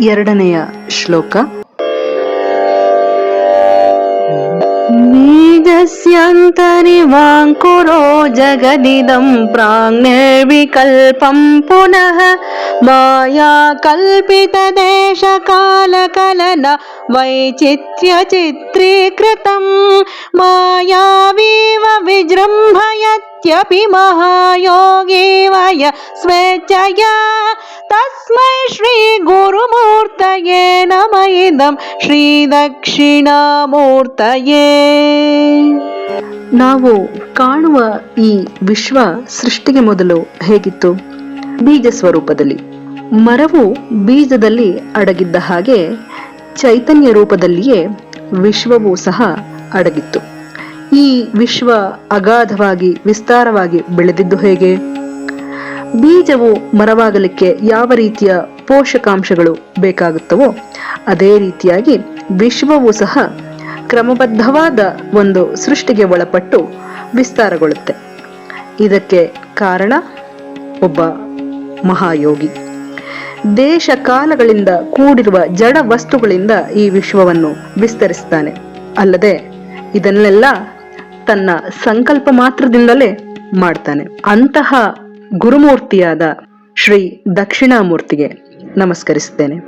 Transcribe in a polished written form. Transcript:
ಎರಡನೆಯ ಶ್ಲೋಕ. ಬೀಜಸ್ಯಂತರಿವಾಂಕುರೋ ಜಗದಿದಂ ಪ್ರಾಗ್ನಿರ್ವಿಕಲ್ಪಂ ಪುನಃ ಮಾಯಾ ಕಲ್ಪಿತ ದೇಶ ಕಾಲ ಕಲನ ವೈಚಿತ್ರ್ಯ ಚಿತ್ರೀಕೃತಂ ಮಾಯಾವೀವ ವಿಜೃಂಭಯತ್ಯಪಿ ಮಹಾಯೋಗಿ ವಯ ಸ್ವೇಚ್ಛಯ ತಸ್ಮೈ ಶ್ರೀ ಗುರುಮೂರ್ತಯೇ ನಮಃ ಇದಂ ಶ್ರೀ ದಕ್ಷಿಣಾಮೂರ್ತಯೇ. ನಾವು ಕಾಣುವ ಈ ವಿಶ್ವ ಸೃಷ್ಟಿಗೆ ಮೊದಲು ಹೇಗಿತ್ತು? ಬೀಜ ಸ್ವರೂಪದಲ್ಲಿ. ಮರವು ಬೀಜದಲ್ಲಿ ಅಡಗಿದ್ದ ಹಾಗೆ ಚೈತನ್ಯ ರೂಪದಲ್ಲಿಯೇ ವಿಶ್ವವೂ ಸಹ ಅಡಗಿತ್ತು. ಈ ವಿಶ್ವ ಅಗಾಧವಾಗಿ ವಿಸ್ತಾರವಾಗಿ ಬೆಳೆದಿದ್ದು ಹೇಗೆ? ಬೀಜವು ಮರವಾಗಲಿಕ್ಕೆ ಯಾವ ರೀತಿಯ ಪೋಷಕಾಂಶಗಳು ಬೇಕಾಗುತ್ತವೋ ಅದೇ ರೀತಿಯಾಗಿ ವಿಶ್ವವೂ ಸಹ ಕ್ರಮಬದ್ಧವಾದ ಒಂದು ಸೃಷ್ಟಿಗೆ ಒಳಪಟ್ಟು ವಿಸ್ತಾರಗೊಳ್ಳುತ್ತೆ. ಇದಕ್ಕೆ ಕಾರಣ ಒಬ್ಬ ಮಹಾಯೋಗಿ. ದೇಶ ಕಾಲಗಳಿಂದ ಕೂಡಿರುವ ಜಡ ವಸ್ತುಗಳಿಂದ ಈ ವಿಶ್ವವನ್ನು ವಿಸ್ತರಿಸ್ತಾನೆ. ಅಲ್ಲದೆ ಇದನ್ನೆಲ್ಲ ತನ್ನ ಸಂಕಲ್ಪ ಮಾತ್ರದಿಂದಲೇ ಮಾಡ್ತಾನೆ. ಅಂತಹ ಗುರುಮೂರ್ತಿಯಾದ ಶ್ರೀ ದಕ್ಷಿಣಾಮೂರ್ತಿಗೆ ನಮಸ್ಕರಿಸುತ್ತೇನೆ.